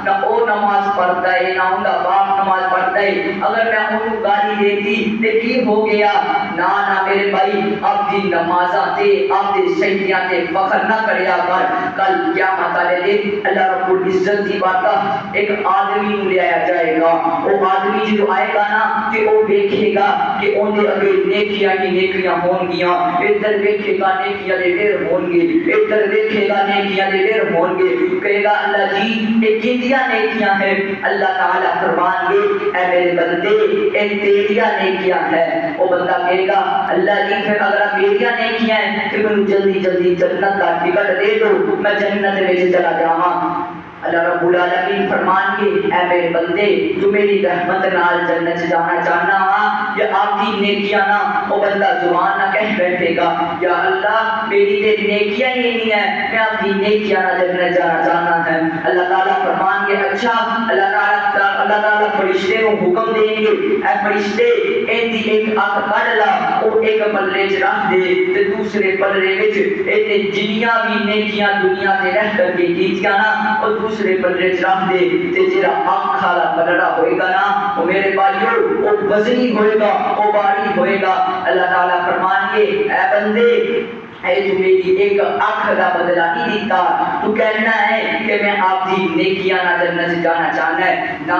نہ او نماز پڑھتا ہے نہ ان کا باپ نماز پڑھتا ہے، اگر میں ان کو گالی دیتی تو کی ہو گیا؟ نہ میرے بھائی، اب دی نمازاں تے اب دی سجدیاں تے فخر نہ کریا کر، کل قیامت والے دن اللہ رب العزت دی بارگاہ ایک آدمی نوں لے آیا جائے گا، وہ آدمی جو آئے گا نا کہ وہ دیکھے گا کہ ان دے اگے نیکیاں ہی نیکیاں ہون گیاں، ادھر دیکھے گا نیکیاں دے ڈھیر ہون گے، ادھر دیکھے گا نیکیاں دے ڈھیر ہون گے، کہے گا اللہ جی یہ کتنی نیکیاں ہیں؟ اللہ تعالیٰ فرمان گے اے میرے بندے یہ تیریاں نیکیاں ہیں۔ وہ بندہ کہے گا اللہ جی پھر اگر میریاں نیکیاں ہیں تو مجھے جلدی جلدی جنت کا ٹکٹ دے دو، میں جنت میں چلا جاواں۔ اللہ رب العالمین فرمان گے اے میرے بندے تو میری رحمت نال جنت جانا چاہنا ہاں یا آپ کی نیکیاں نہ؟ وہ بندہ زبان نہ کہہ بیٹھے گا یا اللہ میری تے نیکیاں ہی نہیں ہیں، میں آپ کی نیکیاں نہ جنت جانا چاہنا ہے۔ اللہ تعالیٰ فرمان گے اچھا، اللہ تعالیٰ فرشتے کو حکم دیں گے اے فرشتے ان دی ایک اکھ کڈ لا، وہ ایک پلے چ رکھ دے تے دوسرے پلے وچ اے جنیاں بھی نیکیاں دنیا تے رہ کر کے کیتیاں نا وہ دوسرے پلے چ رکھ دے تے جڑا اکھ والا پلڑا ہوئے گا نا وہ میرے بھائیو وہ وزنی ہوئے گا، وہ بھاری ہوئے گا۔ اللہ تعالیٰ فرمان گے اے بندے اے تو میری ایک اکھ دا بدلہ نہیں دیتا، تو کہنا ہے کہ میں آپ دی نیکیاں نہ جنت سے جانا چاہنا ہے، نا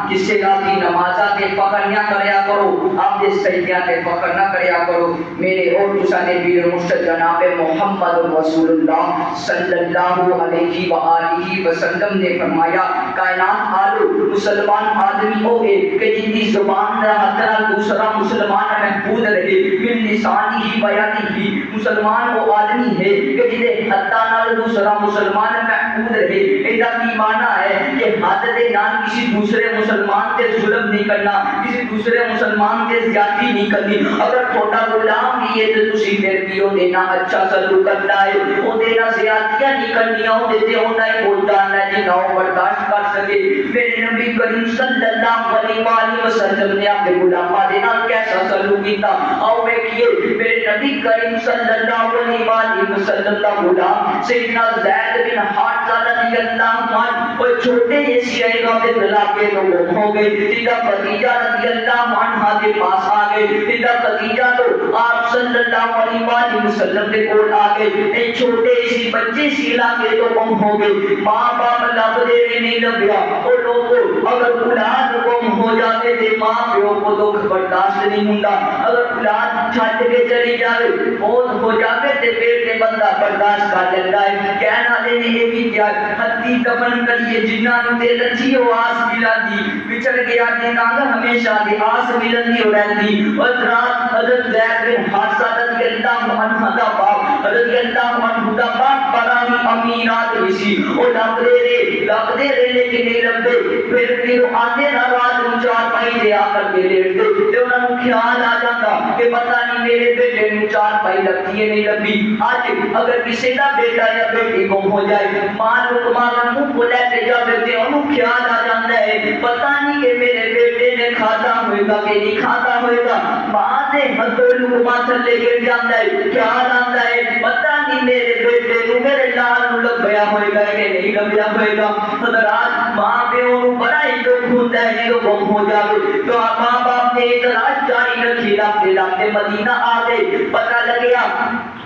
کسے آپ کی نمازاں تے فخر نہ کریا کرو، آپ دے سجدیاں تے فخر نہ کریا کرو۔ میرے اور تساں دے پیر مرشد جناب محمد رسول اللہ صلی اللہ علیہ وآلہ وسلم نے فرمایا کائنات آلو مسلمان آدمی ہوئے کہ جن کی زبان نہ حتنا دوسرا مسلمان محفوظ رہے، من لسانی ہی بیانی ہی، مسلمان وہ آدمی ہے کہ جنہیں حتیٰ نال دوسرا مسلمان محفوظ رہے۔ ایسا کی معنی ہے کہ حد دے نال کسی دوسرے مسلمان تے ظلم نہیں کرنا، کسی دوسرے مسلمان تے زیادتی نہیں کرنی۔ اگر چھوٹا غلام بھی ہے تو تسی پھر بھی او دینا اچھا سلوک کرنا ہے، او دینا زیادتیاں نہیں کرنی، او دیتے ہونا ہے بولتا ہے جی نہ برداشت کر سکے۔ میرے نبی کریم صلی اللہ علیہ وسلم نے اپنے غلاماں دے نال کیسا سلوک کیتا، آؤ ویکھیے۔ میرے نبی کریم صلی اللہ علیہ وسلم کا غلام سیدنا زید بن حارثہ رضی اللہ عنہ وہ چھوٹے جیسی ایگا کے دلاکے تو گم ہو گئے، سیدہ خدیجہ رضی اللہ عنہ کے پاس آ گئے، سیدہ خدیجہ تو آپ صلی اللہ علیہ وسلم کے کول آ گئے، ایک چھوٹے سی بچے سی علاقے تو گم ہو گئے، ماں باپ لب دے نہیں لبیا، اور لوگوں اگر اولاد گم ہو جاتے تھے ماں پیو کو دکھ برداشت نہیں ہوندا، اگر اولاد چھٹ کے چلی جائے موت ہو جاوے تے پھر تے بندہ برداشت کر لیتا ہے۔ کہنا دے نے یہ بھی کیا ہتھی دفن کریے جنہاں نوں تے لچھی ہو آس ملندی، بچڑ گیا جنہاں دا ہمیشہ دی آس ملندی ہو رہندی۔ حضرات حضرت زید بن حارثہ رضی اللہ عنہ دا باپ رضی اللہ عنہ دا باپ بڑا ہی امیر آدمی سی، او لب دے لیکن نہیں لبدے، پھر وہ آتے نہ رات نوں چار پائی دے آ کر کے لیٹ دے تے انہاں نوں خیال آ جاتا کہ پتہ نہیں میرے بیٹے نوں چار پائی لگتی ہے نہیں لبھی۔ آج اگر کسی کا بیٹا یا بیٹی گم ہو جائے ماں منہ کو لے کے جاوے تے انہوں خیال آ جاتا ہے پتہ نہیں کہ میرے بیٹے نے کھاتا ہوئے گا کہ نہیں کھاتا ہوئے گا، ماں دے ہتھوں لقمہ تھلے گر جاتا ہے، خیال آتا ہے پتہ نہیں میرے بیٹے نوں میرے لال نوں لبیا ہوئے گا کہ نہیں لبیا ہوئے گا۔ حضرات ماں پیو نوں بڑا ہی دکھ ہوتا ہے جدوں گم ہو جاوے تو ماں باپ نے تلاش جاری رکھی، لاتے مدینہ آ گئے، پتہ لگیا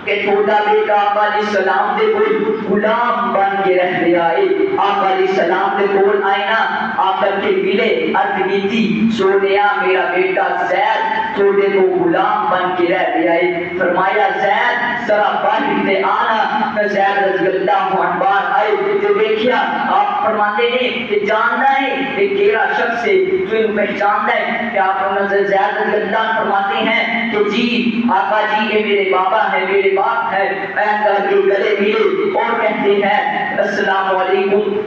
کہ چھوٹا بیٹا آقا علیہ السلام دے کوئی غلام بن کے رہ گیا ہے۔ آقا علیہ السلام دے کول آئے نا آ کر کے ملے، عرض کی تھی سونیا میرا بیٹا زید چھوٹے کو غلام بن کے رہ گیا ہے۔ فرمایا زید ذرا باہر تے آنا، میں زید رضی اللہ عنہ بار آئے تو دیکھیا آپ فرماتے ہیں کہ جاننا ہے کہ کیڑا شخص ہے جو انہوں پہچانتا ہے کہ آپ زید رضی اللہ فرماتے ہیں کہ جی آقا جی یہ میرے بابا ہے میرے باپ ہے، پیر کر کے گلے ملے اور کہتے ہیں السلام علیکم۔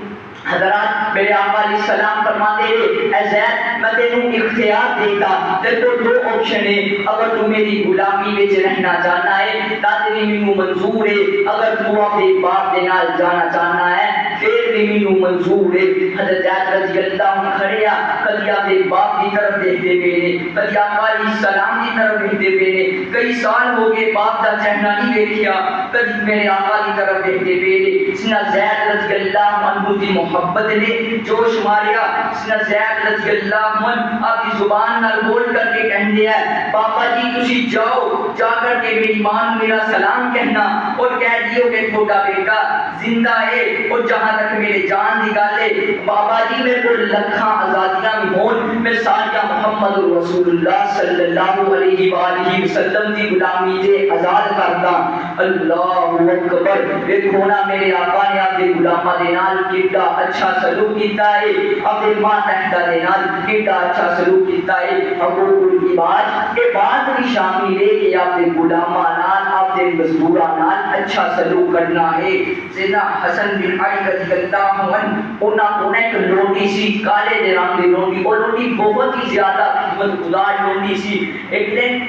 حضرات میرے آقا علیہ السلام فرماتے ہیں اے زید میں تینوں اختیار دیتا، تیرے کو دو آپشن ہے، اگر تو میری غلامی وچ رہنا چاہنا ہے تاں بھی مینوں منظور ہے، اگر تو اپنے باپ دے نال جانا چاہنا ہے پھر بھی مینوں منظور ہے۔ حضرت زید رضی اللہ عنہ کھڑے آ کبھی اپنے باپ کی طرف دیکھتے پے نے، کبھی آقا علیہ السلام کی طرف دیکھتے پے نے، کئی سال ہو گئے باپ دا چہرہ نہیں دیکھیا، کبھی میرے آقا کی طرف دیکھتے پے نے۔ سنا زید رضی اللہ عنہ دی محبت نے جوش ماریا سنا زید رضی اللہ عنہ آپ کی زبان نال بول کر کے کہندے ہیں بابا جی تسی جاؤ جا کر کے میری ماں میرا سلام کہنا اور کہہ دیو کہ چھوٹا بیٹا زندہ ہے اور جہاں تک میرے جان دی گل ہے بابا جی میرے کو لکھاں آزادیاں بھی ہون میں سارا محمد رسول اللہ صلی اللہ علیہ وآلہ وسلم دی غلامی تے آزاد کردا اللہ اکبر دیکھو نا میرے آقا نے اپنے غلاماں دے نال کیڑا اچھا سلوک کیتا ہے اپنے ماتحتہ دے نال کیڑا اچھا سلوک کیتا ہے حقوق العباد کے بعد بھی شامل ہے کہ اپنے غلاماں نال اپنے مزدوراں نال اچھا سلوک کرنا ہے سیدنا حسن بن علی رضی اللہ عنہ انہاں ایک لونڈی سی کالے دے رنگ دی لونڈی اور لونڈی بہت ہی زیادہ خدمت گزار لونڈی سی ایک دن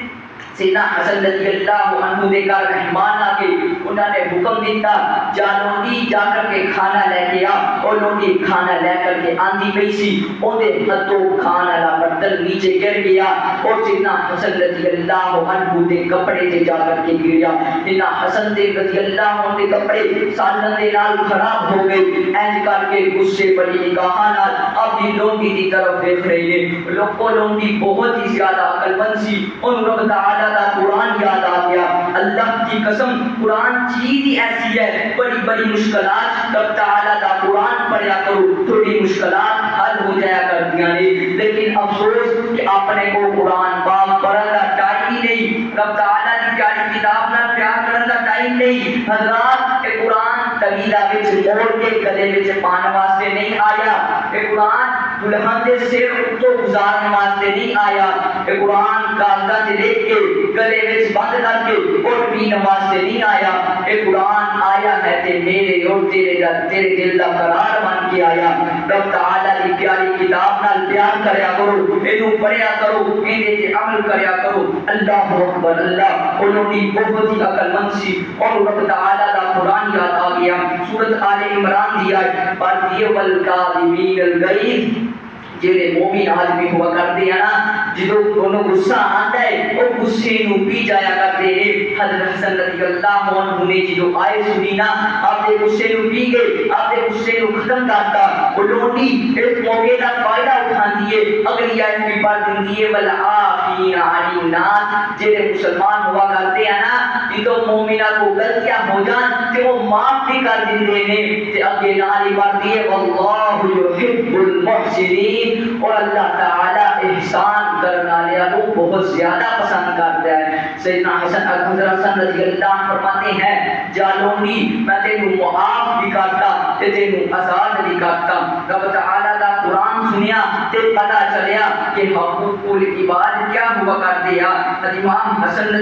سیدنا حسن رضی اللہ عنہ دے گھر مہمان آ کے انہوں نے حکم دیتا جا لونڈی جا کر کے کھانا لے کے آ اور لونڈی کھانا لے کر کے آندھی پئی سی اودے ہتھوں کھانا والا برتن نیچے گر گیا اور سیدنا حسن رضی اللہ عنہ دے کپڑے تے جا کر کے گریا سیدنا حسن دے رضی اللہ عنہ دے کپڑے سالن دے نال خراب ہو گئے اینج کر کے غصے بڑی نگاہاں نال اپنی لونڈی دی طرف دیکھ رہے ہیں لوگوں لونڈی بہت ہی زیادہ عقل مند سی ان رب تعالی دا قرآن یاد آ گیا اللہ کی قسم قرآن چیز ہی ایسی ہے بڑی بڑی مشکلات رب تعالی دا قرآن پڑھیا کرو تھوڑی مشکلات حل ہو جایا کرتیاں نے لیکن افسوس کہ اپنے کو قرآن پاک پڑھن دا ٹائم ہی نہیں رب تعالی دی پیاری کتاب نال پیار کرن دا ٹائم نہیں حضرات کہ قرآن طویلہ وچ موڑ کے گلے وچ پان واسطے نہیں آیا کہ قرآن دلہن دے سر اتو گزارن واسطے نہیں آیا کہ قرآن کاغذات لکھ کے گلے وچ بند کر کے اور پین واسطے نہیں آیا کہ قرآن آیا ہے تے میرے اور تیرے دل دا قرار بن کے آیا رب تعالی دی پیاری کتاب نال پیار کریا کرو اینو پڑھیا کرو ایندے تے عمل کریا کرو اللہ اکبر اللہ انہوں نے بہت ہی عقل مند سی اور رب تعالی دا قرآن یاد آ گیا سورۃ آل عمران دی آیت پر والکاظمین الغیظ جڑے مومن آدمی ہوا کرتے ہیں نا جدوں انہوں غصہ آتا ہے وہ غصے نو پی جایا کرتے ہیں حضرت حسن رضی اللہ عنہ نے جدوں آئے سنی نا اپنے غصے نو پی گئے اپنے غصے نو ختم کرتا وہ لونڈی اس موقع کا فائدہ اٹھاندی ہے اگلی آیت میں پڑھ دیندی ہے والعافین عن الناس جڑے مسلمان ہوا کرتے ہیں نا جدوں مومنہ کو غلطیاں ہو جان تے وہ معاف بھی کر دیندے نے تے اگے نال ہی پڑھ دی ہے واللہ یحب المحسنین اور اللہ تعالی احسان کرنے والوں کو بہت زیادہ پسند کرتا ہے سیدنا حسن رضی اللہ عنہ فرماتے ہیں جالونی میں تینوں معاف بھی کرتا تے تینوں آزاد بھی کرتا رب تعالی دا قرآن سنیا تے پتہ چلیا کہ حقوق العباد کیا ہوا کرتے ہیں امام حسن